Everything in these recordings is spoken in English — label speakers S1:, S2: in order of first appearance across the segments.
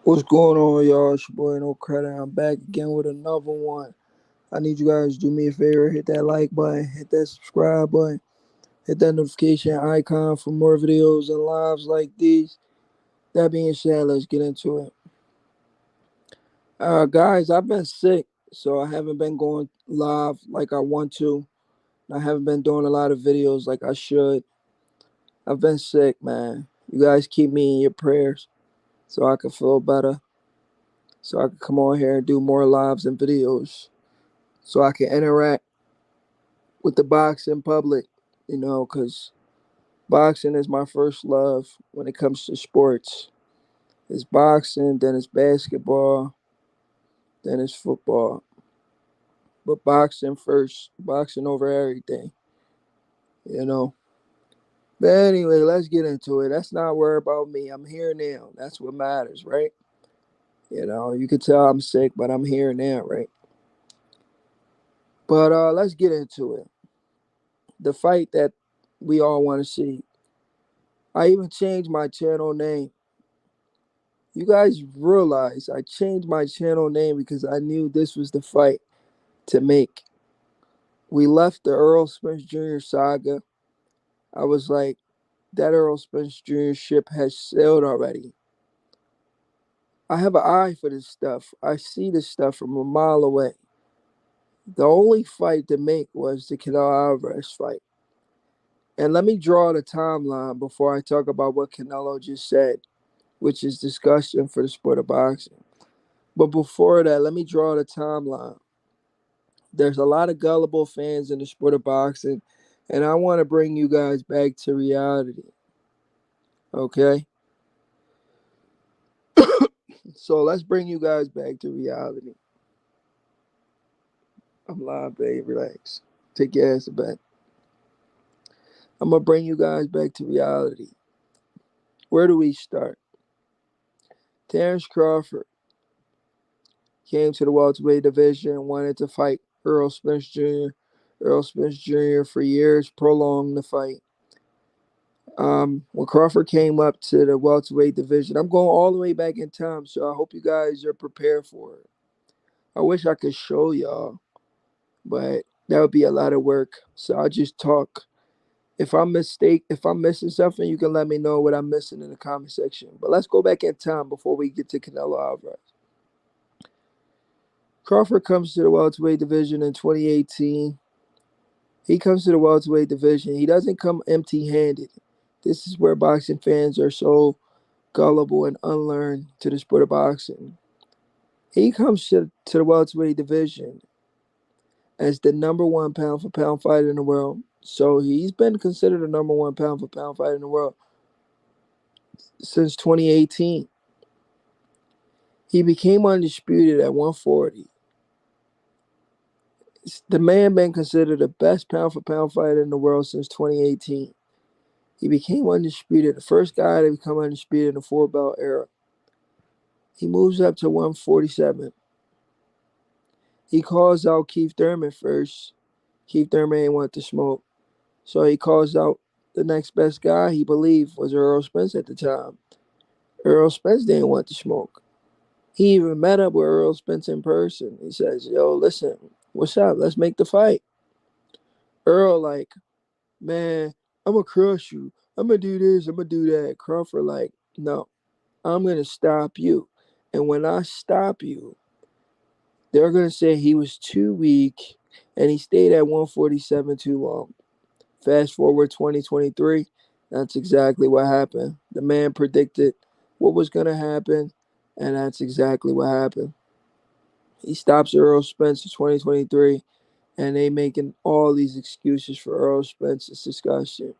S1: What's going on, y'all? It's your boy No Credit. I'm back again with another one. I need you guys to do me a favor, hit that like button, hit that subscribe button, hit that notification icon for more videos and lives like these. That being said, let's get into it. Guys, I've been sick, so I haven't been going live like I want to. I haven't been doing a lot of videos like I should. I've been sick, man. You guys keep me in your prayers so I can feel better, so I can come on here and do more lives and videos, so I can interact with the boxing public, because boxing is my first love when it comes to sports. It's boxing, then it's basketball, then it's football. But boxing first, boxing over everything, you know. But anyway, let's get into it. That's not worry about me. I'm here now. That's what matters, right? You can tell I'm sick, but I'm here now, right? But let's get into it. The fight that we all want to see. I even changed my channel name. You guys realize I changed my channel name because I knew this was the fight to make. We left the Earl Spence Jr. saga. I was like, that Earl Spence Jr. ship has sailed already. I have an eye for this stuff. I see this stuff from a mile away. The only fight to make was the Canelo Alvarez fight. And let me draw the timeline before I talk about what Canelo just said, which is disgusting for the sport of boxing. But before that, let me draw the timeline. There's a lot of gullible fans in the sport of boxing, and I want to bring you guys back to reality. Okay? So let's bring you guys back to reality. I'm live, babe. Relax. Take your ass back. I'm going to bring you guys back to reality. Where do we start? Terence Crawford came to the welterweight division and wanted to fight Earl Spence Jr. Earl Spence Jr. for years prolonged the fight. When Crawford came up to the welterweight division, I'm going all the way back in time, so I hope you guys are prepared for it. I wish I could show y'all, but that would be a lot of work. So I'll just talk. If I'm missing something, you can let me know what I'm missing in the comment section. But let's go back in time before we get to Canelo Alvarez. Crawford comes to the welterweight division in 2018. He comes to the welterweight division. He doesn't come empty-handed. This is where boxing fans are so gullible and unlearned to the sport of boxing. He comes to the welterweight division as the number one pound for pound fighter in the world. So he's been considered the number one pound for pound fighter in the world since 2018. He became undisputed at 140. The man been considered the best pound for pound fighter in the world since 2018. He became undisputed, the first guy to become undisputed in the four belt era. He moves up to 147. He calls out Keith Thurman first. Keith Thurman ain't want to smoke. So he calls out the next best guy he believed was Earl Spence at the time. Earl Spence didn't want to smoke. He even met up with Earl Spence in person. He says, yo, listen, what's up? Let's make the fight. Earl like, man, I'm going to crush you. I'm going to do this. I'm going to do that. Crawford like, no, I'm going to stop you. And when I stop you, they're going to say he was too weak and he stayed at 147 too long. Fast forward 2023, that's exactly what happened. The man predicted what was going to happen, and that's exactly what happened. He stops Earl Spence in 2023, and they making all these excuses for Earl Spence. It's disgusting.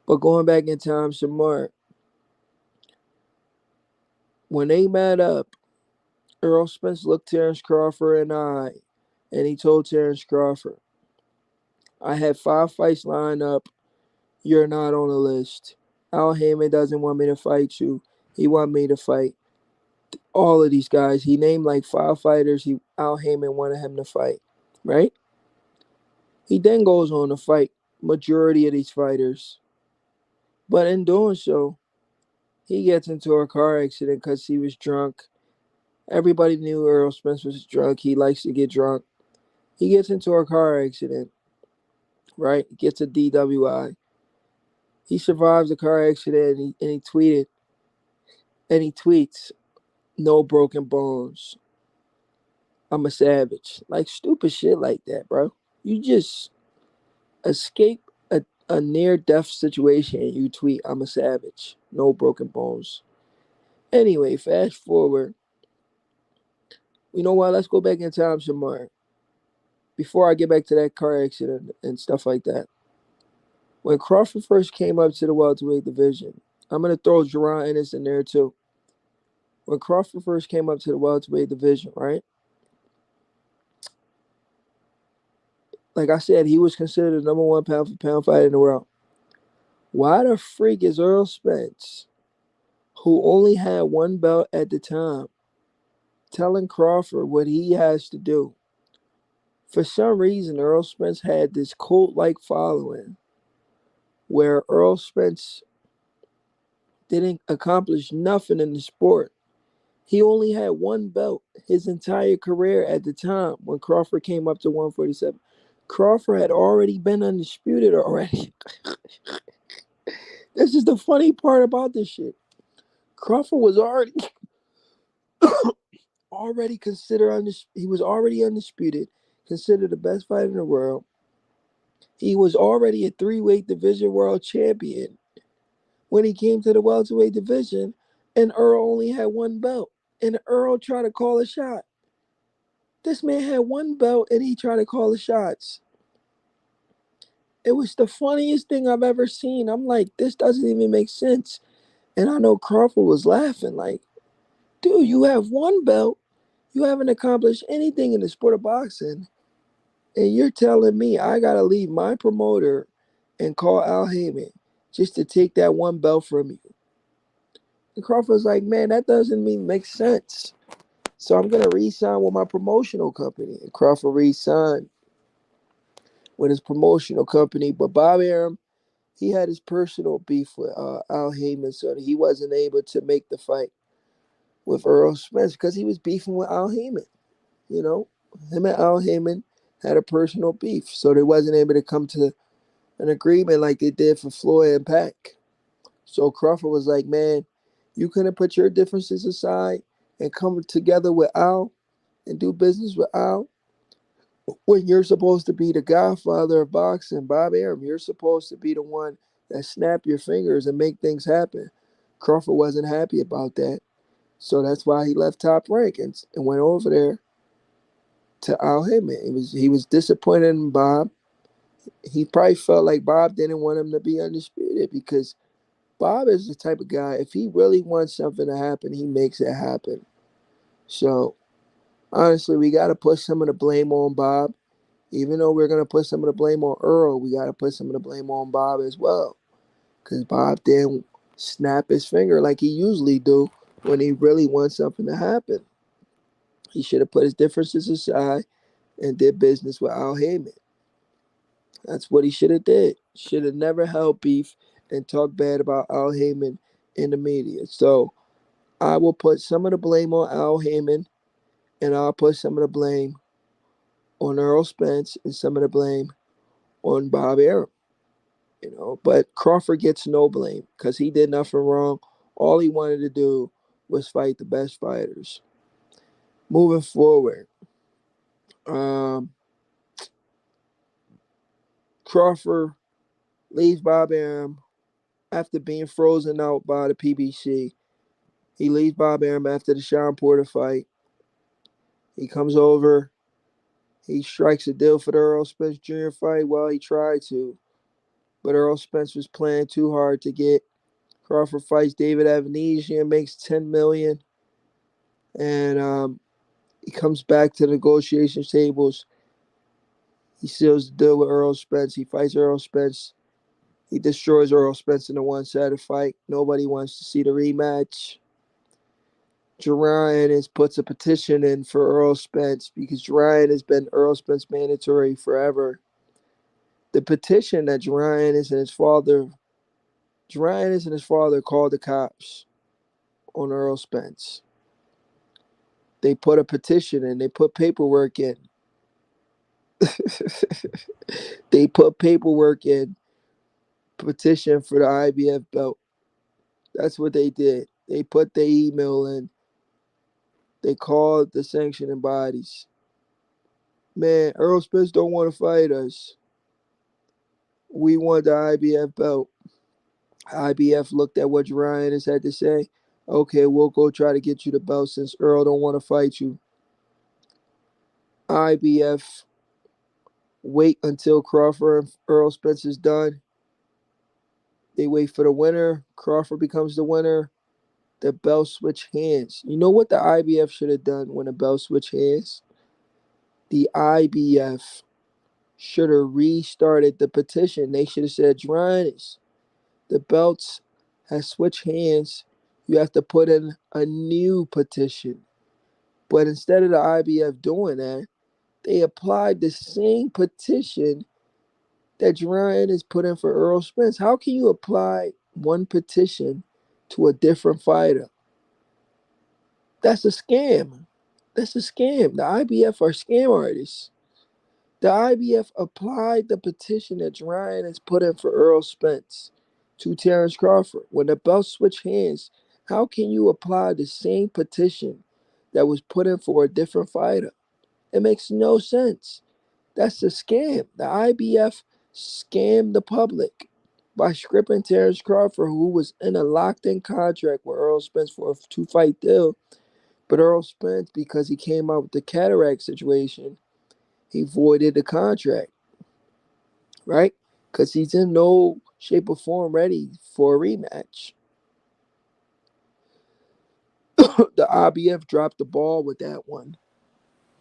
S1: But going back in time some more, when they met up, Earl Spence looked Terence Crawford in the eye, and he told Terence Crawford, I had 5 fights lined up. You're not on the list. Al Heyman doesn't want me to fight you. He want me to fight all of these guys. He named like 5 fighters Al Heyman wanted him to fight, right? He then goes on to fight majority of these fighters. But in doing so, He gets into a car accident because he was drunk. Everybody knew Earl Spence was drunk. He likes to get drunk. He gets into a car accident, right? Gets a DWI. He survives the car accident and he tweets, "No broken bones. I'm a savage." Like stupid shit like that, bro. You just escape a near death situation and you tweet, "I'm a savage. No broken bones." Anyway, fast forward. You know what? Let's go back in time some more. Before I get back to that car accident and stuff like that. When Crawford first came up to the welterweight division, I'm gonna throw Jerron Ennis in there too. When Crawford first came up to the welterweight division, right? Like I said, he was considered the number one pound for pound fighter in the world. Why the freak is Earl Spence, who only had one belt at the time, telling Crawford what he has to do? For some reason, Earl Spence had this cult-like following where Earl Spence didn't accomplish nothing in the sport. He only had one belt his entire career at the time when Crawford came up to 147. Crawford had already been undisputed already. This is the funny part about this shit. Crawford was already considered he was already undisputed, considered the best fighter in the world. He was already a three-weight division world champion when he came to the welterweight division, and Earl only had one belt. And Earl tried to call a shot. This man had one belt and he tried to call the shots. It was the funniest thing I've ever seen. I'm like, this doesn't even make sense. And I know Crawford was laughing, like, dude, you have one belt. You haven't accomplished anything in the sport of boxing. And you're telling me I got to leave my promoter and call Al Heyman just to take that one belt from you. And Crawford's like, man, that doesn't even make sense. So I'm going to re-sign with my promotional company. And Crawford re-signed with his promotional company. But Bob Arum, he had his personal beef with Al Heyman, so he wasn't able to make the fight with Earl Spence because he was beefing with Al Heyman. You know, him and Al Heyman had a personal beef, so they wasn't able to come to an agreement like they did for Floyd and Pac. So Crawford was like, man, you couldn't put your differences aside and come together with Al and do business with Al when you're supposed to be the godfather of boxing, Bob Arum. You're supposed to be the one that snap your fingers and make things happen. Crawford wasn't happy about that. So that's why he left Top Rank and went over there to Al Heyman. He was disappointed in Bob. He probably felt like Bob didn't want him to be undisputed because Bob is the type of guy, if he really wants something to happen, he makes it happen. So honestly, we got to put some of the blame on Bob. Even though we're going to put some of the blame on Earl, we got to put some of the blame on Bob as well. Because Bob didn't snap his finger like he usually do when he really wants something to happen. He should have put his differences aside and did business with Al Heyman. That's what he should have did. Should have never held beef and talked bad about Al Heyman in the media. So I will put some of the blame on Al Heyman, and I'll put some of the blame on Earl Spence and some of the blame on Bob Arum. But Crawford gets no blame because he did nothing wrong. All he wanted to do was fight the best fighters. Moving forward, um, Crawford leaves Bob Arum after being frozen out by the PBC. He leaves Bob Arum after the Sean Porter fight. He comes over. He strikes a deal for the Earl Spence Jr. fight. Well, he tried to, but Earl Spence was playing too hard to get. Crawford fights David Avanesian and makes $10 million. And he comes back to the negotiation tables. He seals the deal with Earl Spence. He fights Earl Spence. He destroys Earl Spence in a one-sided fight. Nobody wants to see the rematch. Jerron puts a petition in for Earl Spence because Jerron has been Earl Spence mandatory forever. The petition that Jerron and his father called the cops. on Earl Spence. They put a petition in. They put paperwork in. They put paperwork in. Petition for the IBF belt. That's what they did. They put their email in. They called the sanctioning bodies. Man, Earl Spence don't want to fight us. We want the IBF belt. IBF looked at what Ryan has had to say. Okay, we'll go try to get you the belt since Earl don't want to fight you. IBF wait until Crawford and Earl Spence is done. They wait for the winner. Crawford becomes the winner. The belt switch hands. You know what the IBF should have done when the belt switch hands? The IBF should have restarted the petition. They should have said, Dryness, the belts has switched hands. You have to put in a new petition. But instead of the IBF doing that, they applied the same petition that Ryan has put in for Earl Spence. How can you apply one petition to a different fighter? That's a scam. That's a scam. The IBF are scam artists. The IBF applied the petition that Ryan has put in for Earl Spence to Terence Crawford. When the belt switch hands, how can you apply the same petition that was put in for a different fighter? It makes no sense. That's a scam. The IBF scammed the public by scripting Terence Crawford, who was in a locked-in contract with Earl Spence for a two-fight deal. But Earl Spence, because he came out with the cataract situation, he voided the contract, right? Because he's in no shape or form ready for a rematch. The IBF dropped the ball with that one.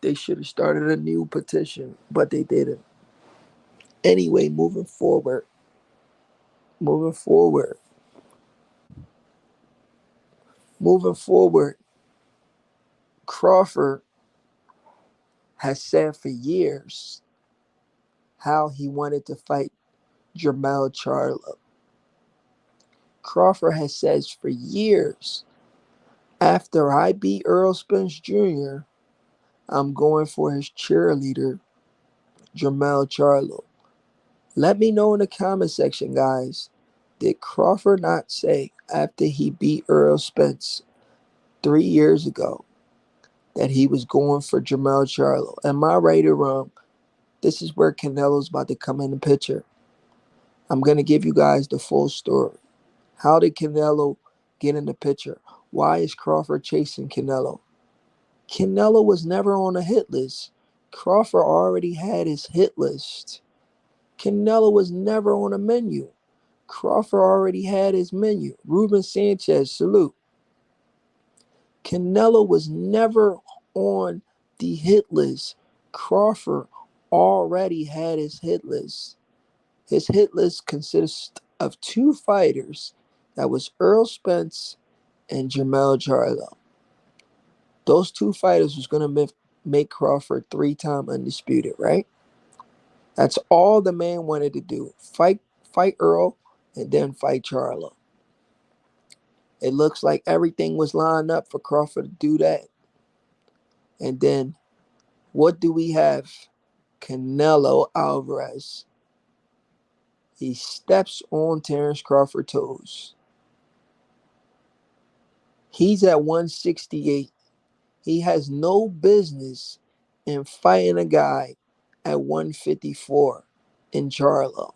S1: They should have started a new petition, but they didn't. Anyway, moving forward, moving forward, Crawford has said for years how he wanted to fight Jermell Charlo. Crawford has said for years, after I beat Earl Spence Jr., I'm going for his cheerleader, Jermell Charlo. Let me know in the comment section, guys. Did Crawford not say after he beat Earl Spence 3 years ago that he was going for Jermell Charlo? Am I right or wrong? This is where Canelo's about to come in the picture. I'm going to give you guys the full story. How did Canelo get in the picture? Why is Crawford chasing Canelo? Canelo was never on a hit list. Crawford already had his hit list. Canelo was never on a menu. Crawford already had his menu. Ruben Sanchez, salute. Canelo was never on the hit list. Crawford already had his hit list. His hit list consists of two fighters. That was Earl Spence and Jermell Charlo. Those two fighters was going to make Crawford three-time undisputed, right? That's all the man wanted to do. Fight Earl and then fight Charlo. It looks like everything was lined up for Crawford to do that. And then what do we have? Canelo Alvarez. He steps on Terence Crawford's toes. He's at 168. He has no business in fighting a guy at 154 in Charlo.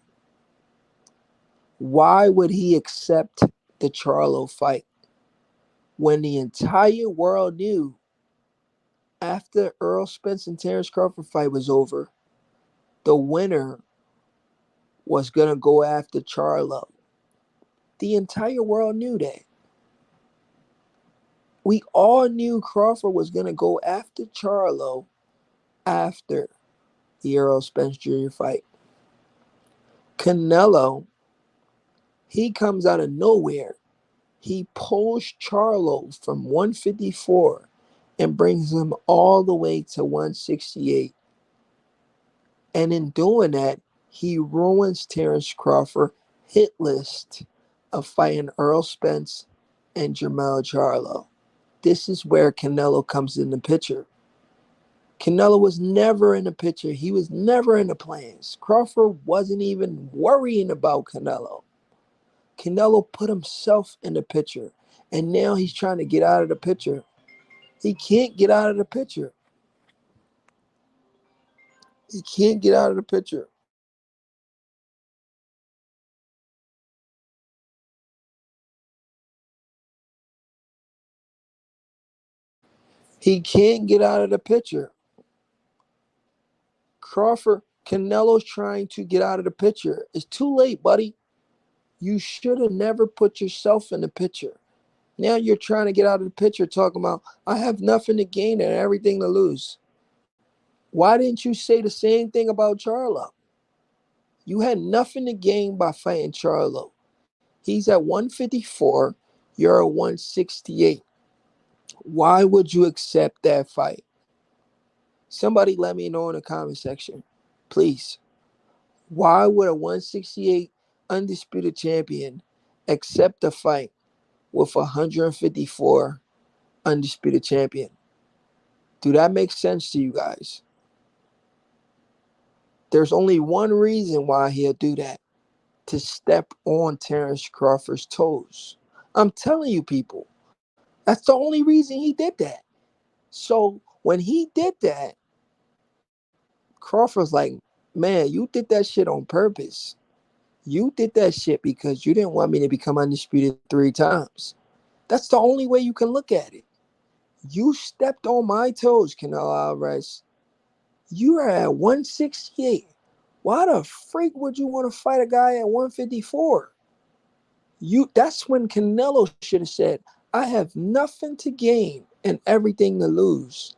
S1: Why would he accept the Charlo fight when the entire world knew after Earl Spence and Terence Crawford fight was over, the winner was going to go after Charlo? The entire world knew that. We all knew Crawford was going to go after Charlo after the Earl Spence Jr. fight. Canelo, he comes out of nowhere. He pulls Charlo from 154 and brings him all the way to 168. And in doing that, he ruins Terence Crawford's hit list of fighting Earl Spence and Jermell Charlo. This is where Canelo comes in the picture. Canelo was never in the picture. He was never in the plans. Crawford wasn't even worrying about Canelo. Canelo put himself in the picture, and now he's trying to get out of the picture. He can't get out of the picture. He can't get out of the picture. He can't get out of the picture. Canelo's trying to get out of the picture. It's too late, buddy. You should have never put yourself in the picture. Now you're trying to get out of the picture talking about, I have nothing to gain and everything to lose. Why didn't you say the same thing about Charlo? You had nothing to gain by fighting Charlo. He's at 154. You're at 168. Why would you accept that fight? Somebody let me know in the comment section. Please. Why would a 168 undisputed champion accept a fight with a 154 undisputed champion? Do that make sense to you guys? There's only one reason why he'll do that. To step on Terence Crawford's toes. I'm telling you, people, that's the only reason he did that. So when he did that, Crawford's like, man, you did that shit on purpose. You did that shit because you didn't want me to become undisputed 3 times. That's the only way you can look at it. You stepped on my toes, Canelo Alvarez. You are at 168. Why the freak would you want to fight a guy at 154? That's when Canelo should have said, I have nothing to gain and everything to lose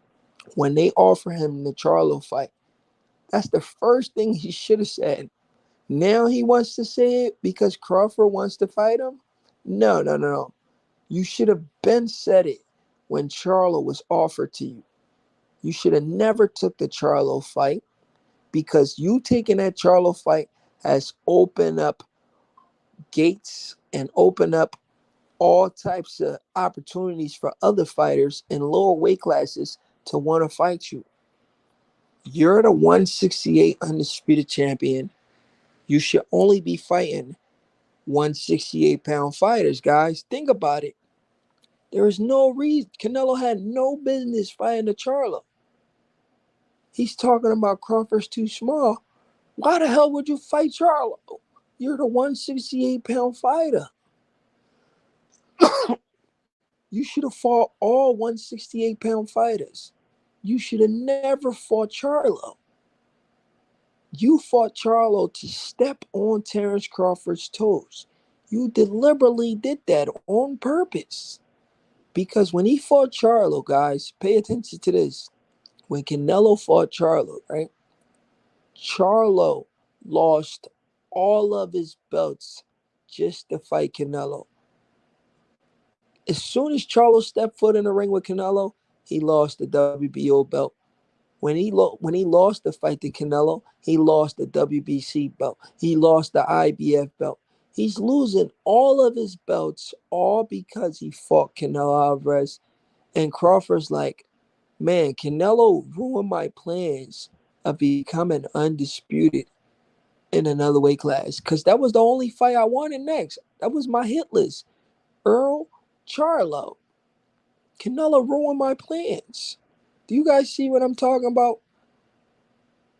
S1: when they offer him the Charlo fight. That's the first thing he should have said. Now he wants to say it because Crawford wants to fight him? No, no, no, no. You should have been said it when Charlo was offered to you. You should have never took the Charlo fight because you taking that Charlo fight has opened up gates and opened up all types of opportunities for other fighters in lower weight classes to want to fight you. You're the 168 undisputed champion. You should only be fighting 168-pound fighters, guys. Think about it. There is no reason. Canelo had no business fighting the Charlo. He's talking about Crawford's too small. Why the hell would you fight Charlo? You're the 168-pound fighter. You should have fought all 168-pound fighters. You should have never fought Charlo. You fought Charlo to step on Terence Crawford's toes. You deliberately did that on purpose. Because when he fought Charlo, guys, pay attention to this. When Canelo fought Charlo, right? Charlo lost all of his belts just to fight Canelo. As soon as Charlo stepped foot in the ring with Canelo, he lost the WBO belt. When he lost the fight to Canelo, he lost the WBC belt. He lost the IBF belt. He's losing all of his belts all because he fought Canelo Alvarez. And Crawford's like, man, Canelo ruined my plans of becoming undisputed in another weight class. Because that was the only fight I wanted next. That was my hit list. Earl, Charlo. Canelo ruined my plans. Do you guys see what I'm talking about?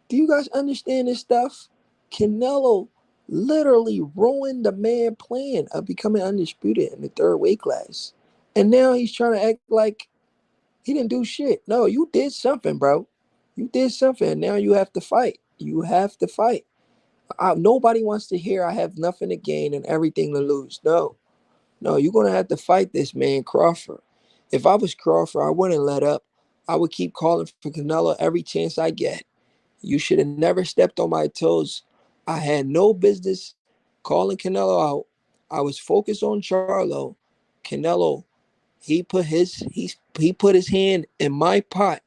S1: Do you guys understand this stuff? Canelo literally ruined the man plan of becoming undisputed in the third weight class. And now he's trying to act like he didn't do shit. No, you did something, bro. You did something. Now you have to fight. You have to fight. Nobody wants to hear I have nothing to gain and everything to lose. No. No, you're going to have to fight this man, Crawford. If I was Crawford, I wouldn't let up. I would keep calling for Canelo every chance I get. You should have never stepped on my toes. I had no business calling Canelo out. I was focused on Charlo. Canelo, he put his hand in my pot.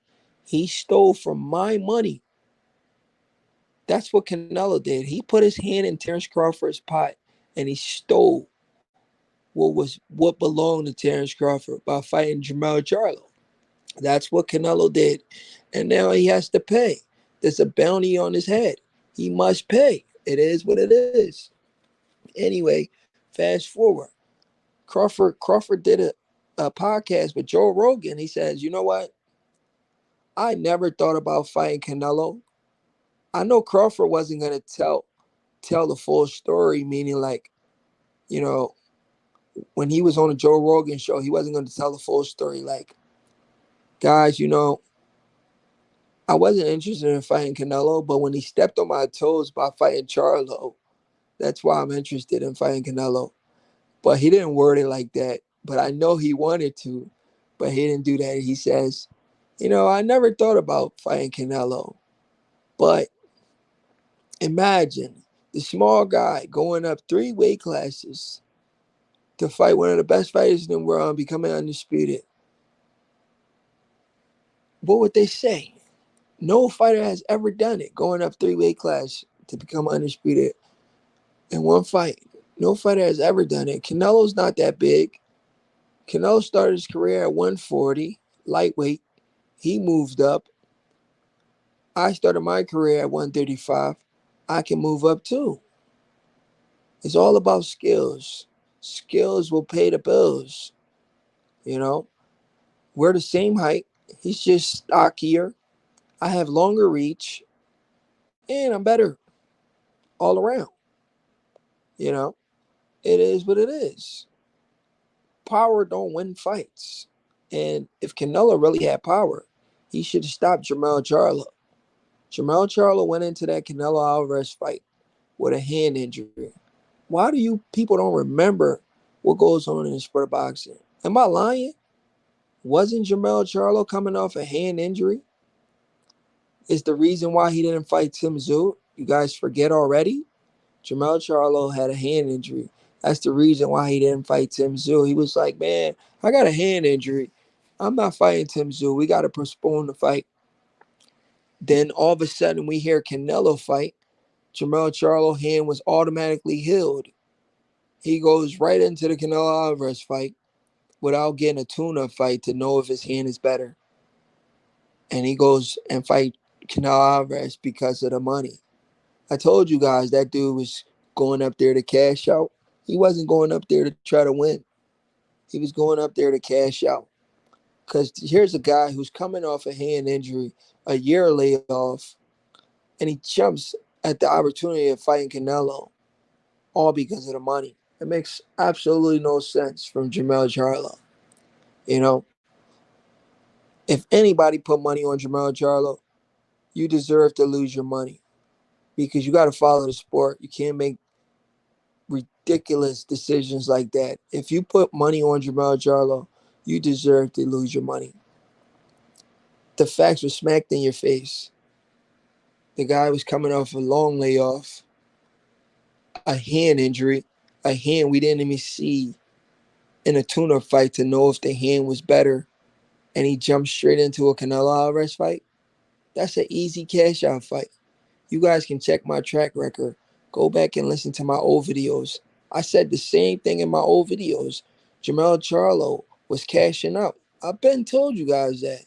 S1: He stole from my money. That's what Canelo did. He put his hand in Terence Crawford's pot and he stole. what belonged to Terence Crawford by fighting Jermell Charlo. That's what Canelo did. And now he has to pay. There's a bounty on his head. He must pay. It is what it is. Anyway, fast forward. Crawford did a podcast with Joe Rogan. He says, you know what? I never thought about fighting Canelo. I know Crawford wasn't gonna tell the full story, meaning like, you know, when he was on the Joe Rogan show, he wasn't gonna tell the full story. Like, guys, I wasn't interested in fighting Canelo, but when he stepped on my toes by fighting Charlo, that's why I'm interested in fighting Canelo. But he didn't word it like that. But I know he wanted to, but he didn't do that. He says, I never thought about fighting Canelo, but imagine the small guy going up 3 weight classes to fight one of the best fighters in the world and becoming undisputed. What would they say? No fighter has ever done it, going up 3 weight class to become undisputed in one fight. No fighter has ever done it. Canelo's not that big. Canelo started his career at 140, lightweight. He moved up. I started my career at 135. I can move up too. It's all about skills. Skills will pay the bills. You know, we're the same height. He's just stockier. I have longer reach, and I'm better all around. You know, it is what it is. Power don't win fights. And if Canelo really had power, he should have stopped Jermell Charlo. Jermell Charlo went into that Canelo Alvarez fight with a hand injury. Why do you people don't remember what goes on in the sport of boxing? Am I lying? Wasn't Jermell Charlo coming off a hand injury? Is the reason why he didn't fight Tim Tszyu? You guys forget already? Jermell Charlo had a hand injury. That's the reason why he didn't fight Tim Tszyu. He was like, man, I got a hand injury. I'm not fighting Tim Tszyu. We got to postpone the fight. Then all of a sudden we hear Canelo fight. Jermell Charlo hand was automatically healed. He goes right into the Canelo Alvarez fight without getting a tune-up fight to know if his hand is better. And he goes and fight Canelo Alvarez because of the money. I told you guys that dude was going up there to cash out. He wasn't going up there to try to win. He was going up there to cash out. Because here's a guy who's coming off a hand injury, a year layoff, and he jumps at the opportunity of fighting Canelo, all because of the money. It makes absolutely no sense from Jermell Charlo. You know, if anybody put money on Jermell Charlo, you deserve to lose your money because you got to follow the sport. You can't make ridiculous decisions like that. If you put money on Jermell Charlo, you deserve to lose your money. The facts were smacked in your face. The guy was coming off a long layoff, a hand injury, a hand we didn't even see in a tune-up fight to know if the hand was better, and he jumped straight into a Canelo Alvarez fight. That's an easy cash-out fight. You guys can check my track record. Go back and listen to my old videos. I said the same thing in my old videos. Jermell Charlo was cashing out. I've been told you guys that.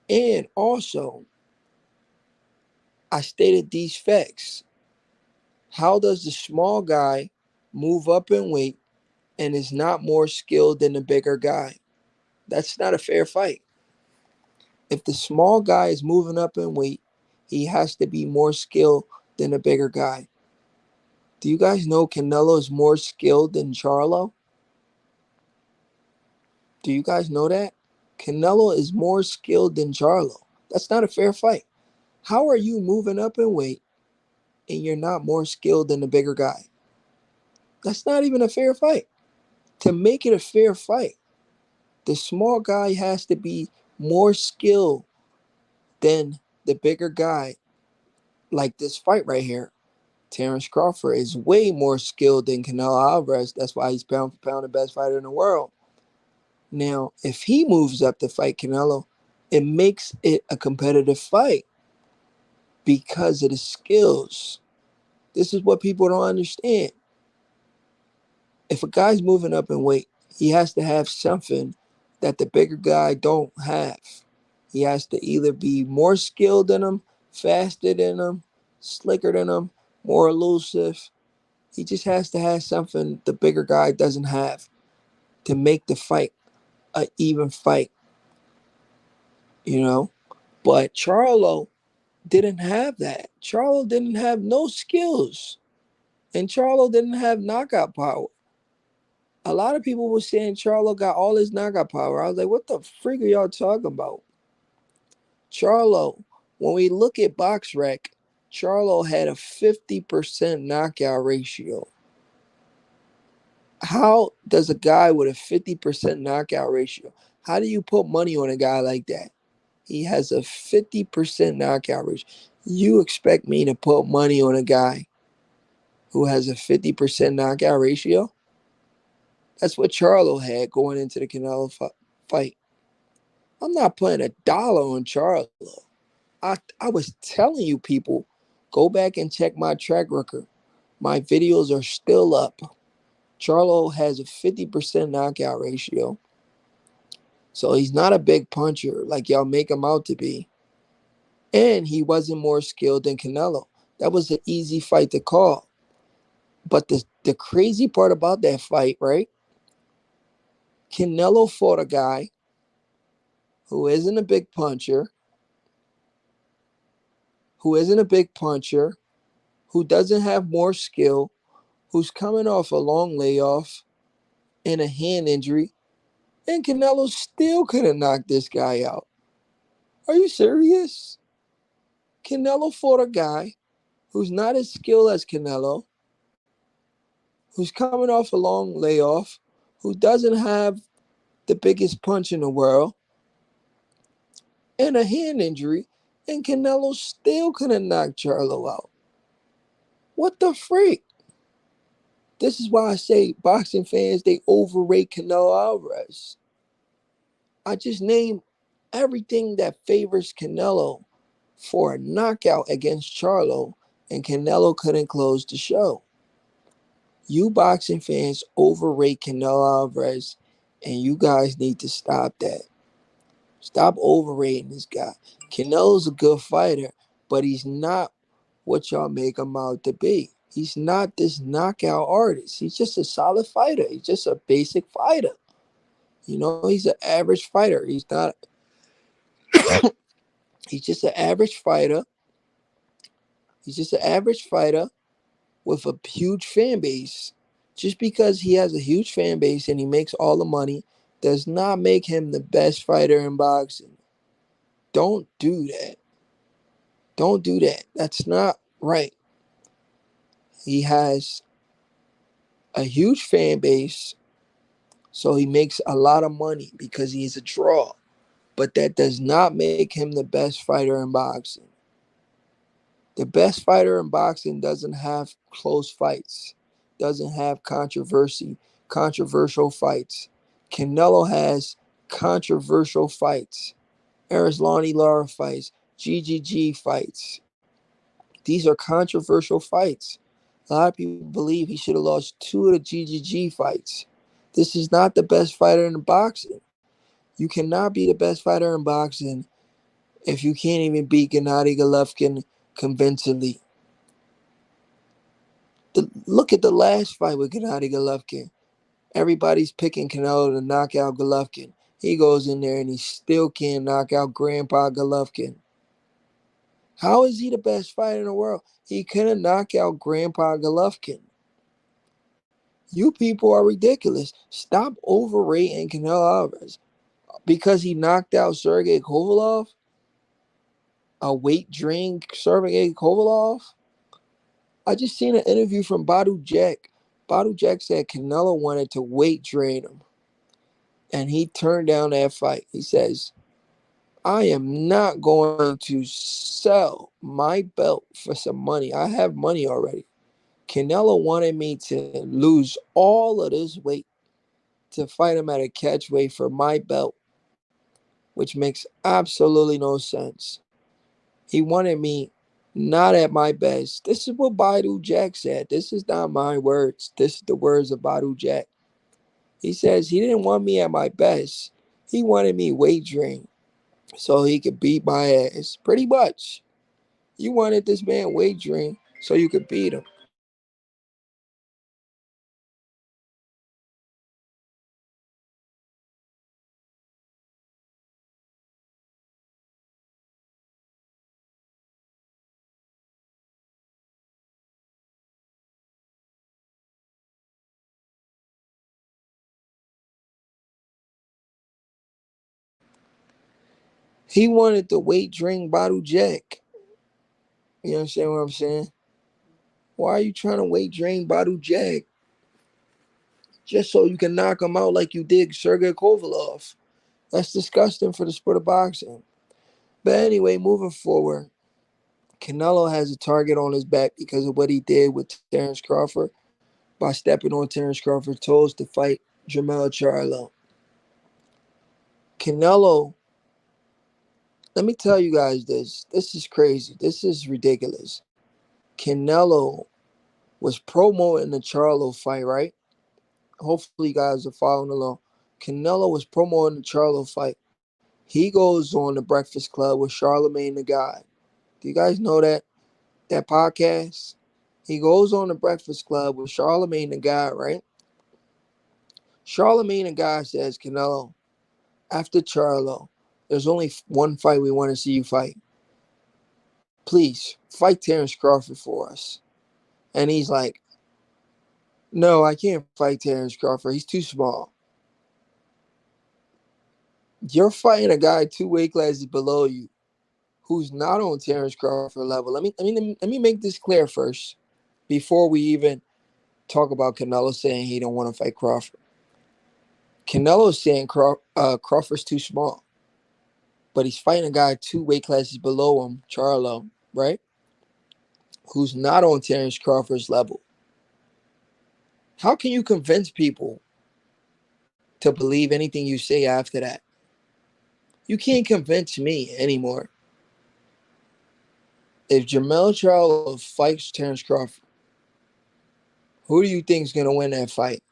S1: And also, I stated these facts. How does the small guy move up in weight and is not more skilled than the bigger guy? That's not a fair fight. If the small guy is moving up in weight, he has to be more skilled than the bigger guy. Do you guys know Canelo is more skilled than Charlo? Do you guys know that? Canelo is more skilled than Charlo. That's not a fair fight. How are you moving up in weight and you're not more skilled than the bigger guy? That's not even a fair fight. To make it a fair fight, the small guy has to be more skilled than the bigger guy. Like this fight right here. Terence Crawford is way more skilled than Canelo Alvarez. That's why he's pound for pound the best fighter in the world. Now, if he moves up to fight Canelo, it makes it a competitive fight because of the skills. This is what people don't understand. If a guy's moving up in weight, he has to have something that the bigger guy don't have. He has to either be more skilled than him, faster than him, slicker than him, more elusive. He just has to have something the bigger guy doesn't have to make the fight an even fight, you know? But Charlo didn't have that. Charlo didn't have no skills. And Charlo didn't have knockout power. A lot of people were saying Charlo got all his knockout power. I was like, what the freak are y'all talking about? Charlo, when we look at BoxRec, Charlo had a 50% knockout ratio. How does a guy with a 50% knockout ratio, how do you put money on a guy like that? He has a 50% knockout ratio. You expect me to put money on a guy who has a 50% knockout ratio? That's what Charlo had going into the Canelo fight. I'm not putting $1 on Charlo. I was telling you people, go back and check my track record. My videos are still up. Charlo has a 50% knockout ratio. So he's not a big puncher like y'all make him out to be. And he wasn't more skilled than Canelo. That was an easy fight to call. But the crazy part about that fight, right? Canelo fought a guy who isn't a big puncher, who doesn't have more skill, who's coming off a long layoff and a hand injury, and Canelo still could have knocked this guy out. Are you serious? Canelo fought a guy who's not as skilled as Canelo, who's coming off a long layoff, who doesn't have the biggest punch in the world, and a hand injury, and Canelo still could have knocked Charlo out. What the freak? This is why I say boxing fans, they overrate Canelo Alvarez. I just named everything that favors Canelo for a knockout against Charlo, and Canelo couldn't close the show. You boxing fans overrate Canelo Alvarez, and you guys need to stop that. Stop overrating this guy. Canelo's a good fighter, but he's not what y'all make him out to be. He's not this knockout artist. He's just a solid fighter. He's just a basic fighter. He's an average fighter. He's just an average fighter. He's just an average fighter with a huge fan base. Just because he has a huge fan base and he makes all the money does not make him the best fighter in boxing. Don't do that. Don't do that. That's not right. He has a huge fan base, so he makes a lot of money because he's a draw. But that does not make him the best fighter in boxing. The best fighter in boxing doesn't have close fights, doesn't have controversial fights. Canelo has controversial fights. Arislani Lara fights, GGG fights. These are controversial fights. A lot of people believe he should have lost 2 of the GGG fights. This is not the best fighter in boxing. You cannot be the best fighter in boxing if you can't even beat Gennady Golovkin convincingly. Look at the last fight with Gennady Golovkin. Everybody's picking Canelo to knock out Golovkin. He goes in there and he still can't knock out Grandpa Golovkin. How is he the best fighter in the world? He couldn't knock out Grandpa Golovkin. You people are ridiculous. Stop overrating Canelo Alvarez. Because he knocked out Sergey Kovalev, a weight drain Sergey Kovalev. I just seen an interview from Badu Jack. Badu Jack said Canelo wanted to weight drain him, and he turned down that fight. He says, I am not going to sell my belt for some money. I have money already. Canelo wanted me to lose all of this weight to fight him at a catch weight for my belt, which makes absolutely no sense. He wanted me Not at my best. This is what Baidu Jack said. This is not my words. This is the words of Baidu Jack. He says he didn't want me at my best. He wanted me wagering so he could beat my ass. Pretty much. You wanted this man wagering so you could beat him. He wanted to wagering Baidu Jack. You understand what I'm saying? Why are you trying to wagering Baidu Jack? Just so you can knock him out like you did Sergey Kovalov. That's disgusting for the sport of boxing. But anyway, moving forward, Canelo has a target on his back because of what he did with Terence Crawford by stepping on Terence Crawford's toes to fight Jermell Charlo. Canelo, let me tell you guys this. This is crazy. This is ridiculous. Canelo was promoting the Charlo fight, right? Hopefully, you guys are following along. Canelo was promoting the Charlo fight. He goes on the Breakfast Club with Charlemagne the God. Do you guys know that podcast? He goes on the Breakfast Club with Charlemagne the God, right? Charlemagne the God says, Canelo, after Charlo, there's only one fight we want to see you fight. Please, fight Terence Crawford for us. And he's like, no, I can't fight Terence Crawford. He's too small. You're fighting a guy 2 weight classes below you who's not on Terence Crawford level. Let me make this clear first before we even talk about Canelo saying he don't want to fight Crawford. Canelo's saying Crawford's too small, but he's fighting a guy 2 weight classes below him, Charlo, right? Who's not on Terence Crawford's level. How can you convince people to believe anything you say after that? You can't convince me anymore. If Jermell Charlo fights Terence Crawford, who do you think is going to win that fight?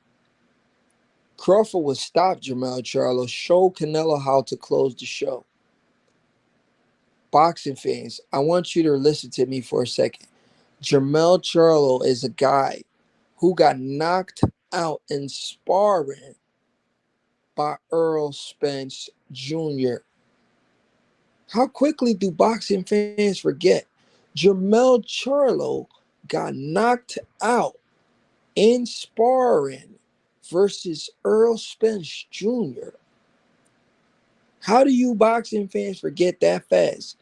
S1: Crawford will stop Jermell Charlo, show Canelo how to close the show. Boxing fans, I want you to listen to me for a second. Jermell Charlo is a guy who got knocked out in sparring by Earl Spence Jr. How quickly do boxing fans forget? Jermell Charlo got knocked out in sparring versus Earl Spence Jr. How do you boxing fans forget that fast?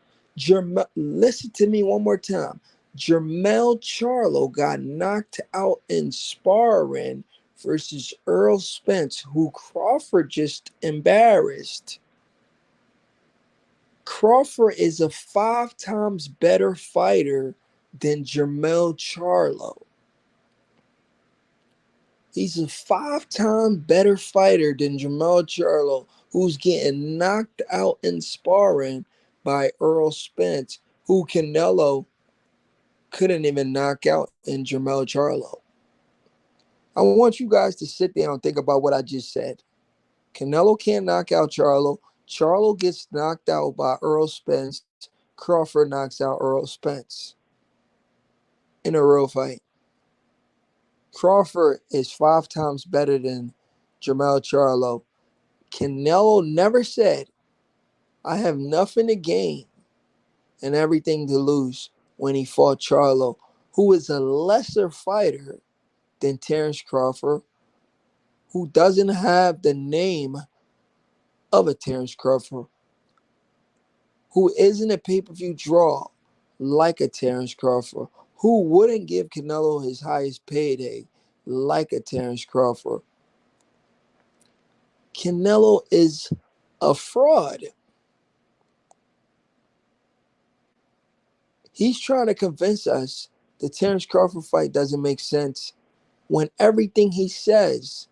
S1: Listen to me one more time. Jermell Charlo got knocked out in sparring versus Earl Spence, who Crawford just embarrassed. Crawford is a 5 times better fighter than Jermell Charlo. He's a 5 times better fighter than Jermell Charlo, who's getting knocked out in sparring by Earl Spence, who Canelo couldn't even knock out in Jermell Charlo. I want you guys to sit down and think about what I just said. Canelo can't knock out Charlo. Charlo gets knocked out by Earl Spence. Crawford knocks out Earl Spence in a real fight. Crawford is 5 times better than Jermell Charlo. Canelo never said, I have nothing to gain and everything to lose when he fought Charlo, who is a lesser fighter than Terence Crawford, who doesn't have the name of a Terence Crawford, who isn't a pay-per-view draw like a Terence Crawford, who wouldn't give Canelo his highest payday like a Terence Crawford. Canelo is a fraud. He's trying to convince us the Terence Crawford fight doesn't make sense when everything he says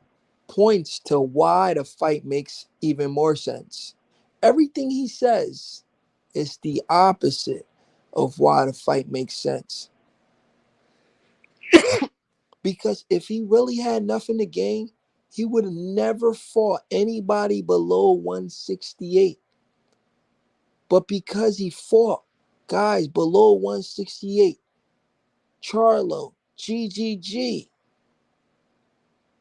S1: points to why the fight makes even more sense. Everything he says is the opposite of why the fight makes sense. Because if he really had nothing to gain, he would have never fought anybody below 168. But because he fought guys below 168, Charlo, GGG,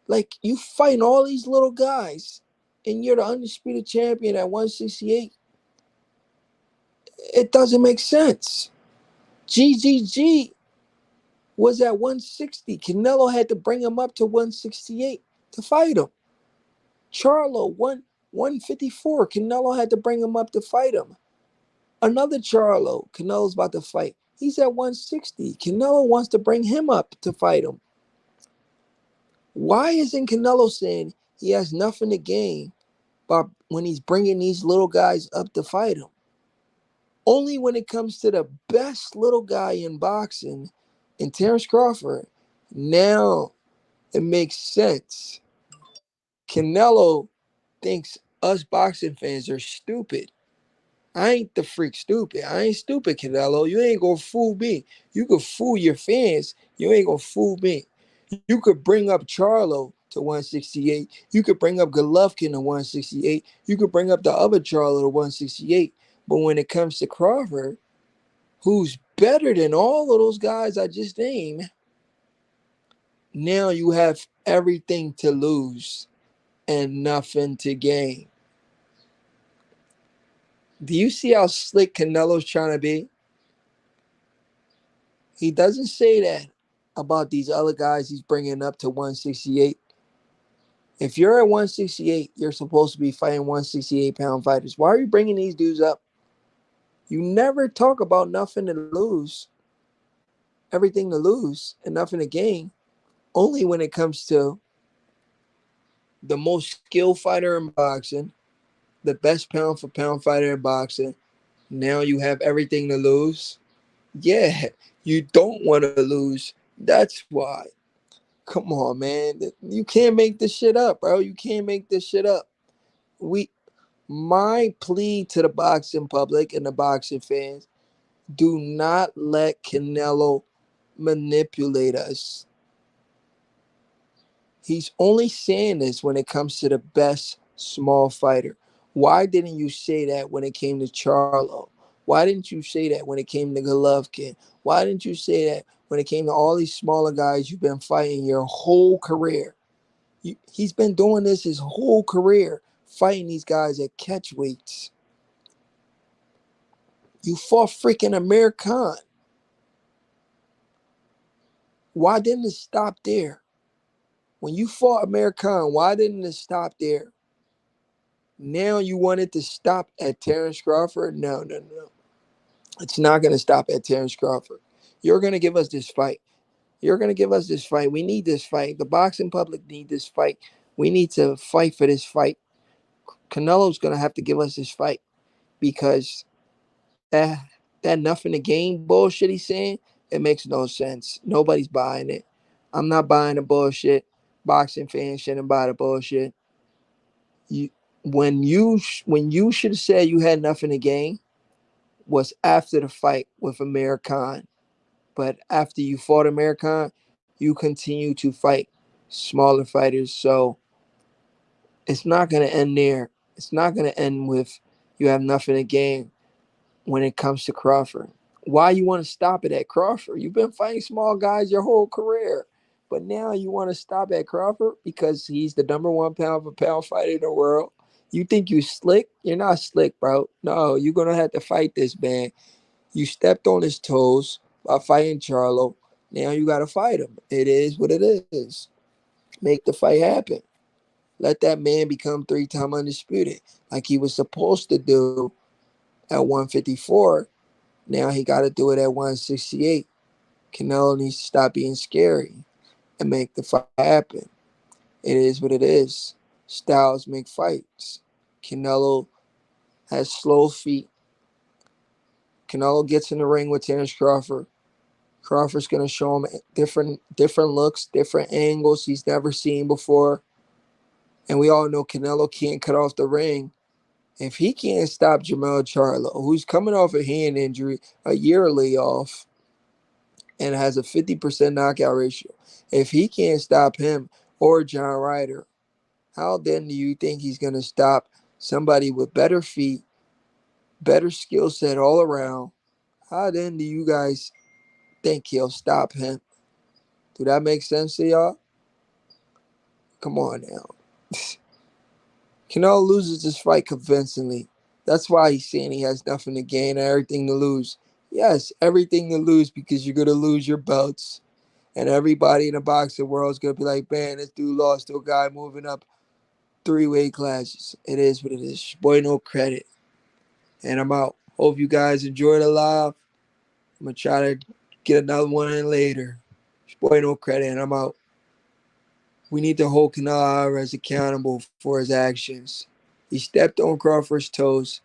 S1: like you fighting all these little guys and you're the undisputed champion at 168, it doesn't make sense. GGG was at 160. Canelo had to bring him up to 168 to fight him. Charlo, 154. Canelo had to bring him up to fight him. Another Charlo, Canelo's about to fight. He's at 160. Canelo wants to bring him up to fight him. Why isn't Canelo saying he has nothing to gain by when he's bringing these little guys up to fight him? Only when it comes to the best little guy in boxing, in Terence Crawford, now it makes sense. Canelo thinks us boxing fans are stupid. I ain't the freak stupid. I ain't stupid, Canelo. You ain't gonna fool me. You could fool your fans. You ain't gonna fool me. You could bring up Charlo to 168. You could bring up Golovkin to 168. You could bring up the other Charlo to 168. But when it comes to Crawford, who's better than all of those guys I just named, now you have everything to lose and nothing to gain. Do you see how slick Canelo's trying to be? He doesn't say that about these other guys he's bringing up to 168. If you're at 168, you're supposed to be fighting 168-pound fighters. Why are you bringing these dudes up? You never talk about nothing to lose, everything to lose, and nothing to gain. Only when it comes to the most skilled fighter in boxing, the best pound-for-pound fighter in boxing. Now you have everything to lose. Yeah, you don't want to lose. That's why. Come on, man. You can't make this shit up, bro. You can't make this shit up. My plea to the boxing public and the boxing fans, do not let Canelo manipulate us. He's only saying this when it comes to the best small fighter. Why didn't you say that when it came to Charlo? Why didn't you say that when it came to Golovkin? Why didn't you say that when it came to all these smaller guys you've been fighting your whole career? He's been doing this his whole career, fighting these guys at catch weights. You fought freaking Amir Khan. Why didn't it stop there? When you fought Amir Khan, why didn't it stop there? Now you want it to stop at Terence Crawford? No. It's not going to stop at Terence Crawford. You're going to give us this fight. You're going to give us this fight. We need this fight. The boxing public need this fight. We need to fight for this fight. Canelo's going to have to give us this fight because that nothing to gain bullshit he's saying, it makes no sense. Nobody's buying it. I'm not buying the bullshit. Boxing fans shouldn't buy the bullshit. When you should have said you had nothing to gain was after the fight with Amir Khan. But after you fought Amir Khan, you continue to fight smaller fighters. So it's not going to end there. It's not going to end with you have nothing to gain when it comes to Crawford. Why you want to stop it at Crawford? You've been fighting small guys your whole career. But now you want to stop at Crawford because he's the number one pound-for-pound fighter in the world. You think you slick? You're not slick, bro. No, you're going to have to fight this man. You stepped on his toes by fighting Charlo. Now you got to fight him. It is what it is. Make the fight happen. Let that man become 3-time undisputed like he was supposed to do at 154. Now he got to do it at 168. Canelo needs to stop being scary and make the fight happen. It is what it is. Styles make fights. Canelo has slow feet. Canelo gets in the ring with Terence Crawford. Crawford's going to show him different looks, different angles he's never seen before. And we all know Canelo can't cut off the ring If he can't stop Jermell Charlo, who's coming off a hand injury, a year layoff, and has a 50% knockout ratio, if he can't stop him or John Ryder, how then do you think he's going to stop somebody with better feet, better skill set all around? How then do you guys think he'll stop him? Do that make sense to y'all? Come on now. Canelo loses this fight convincingly. That's why he's saying he has nothing to gain and everything to lose. Yes, everything to lose because you're going to lose your belts. And everybody in the boxing world is going to be like, man, this dude lost to a guy moving up 3 weight classes. It is what it is. Boy, no credit. And I'm out. Hope you guys enjoy the live. I'm going to try to get another one in later. Boy, no credit. And I'm out. We need to hold Canelo Alvarez accountable for his actions. He stepped on Crawford's toes,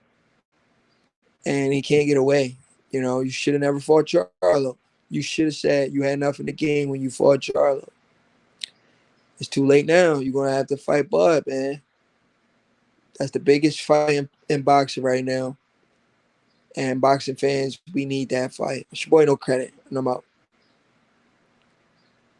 S1: and he can't get away. You know, you should have never fought Charlo. You should have said you had nothing to gain when you fought Charlo. It's too late now. You're going to have to fight Bud, man. That's the biggest fight in boxing right now. And boxing fans, we need that fight. It's your boy, no credit. And I'm out.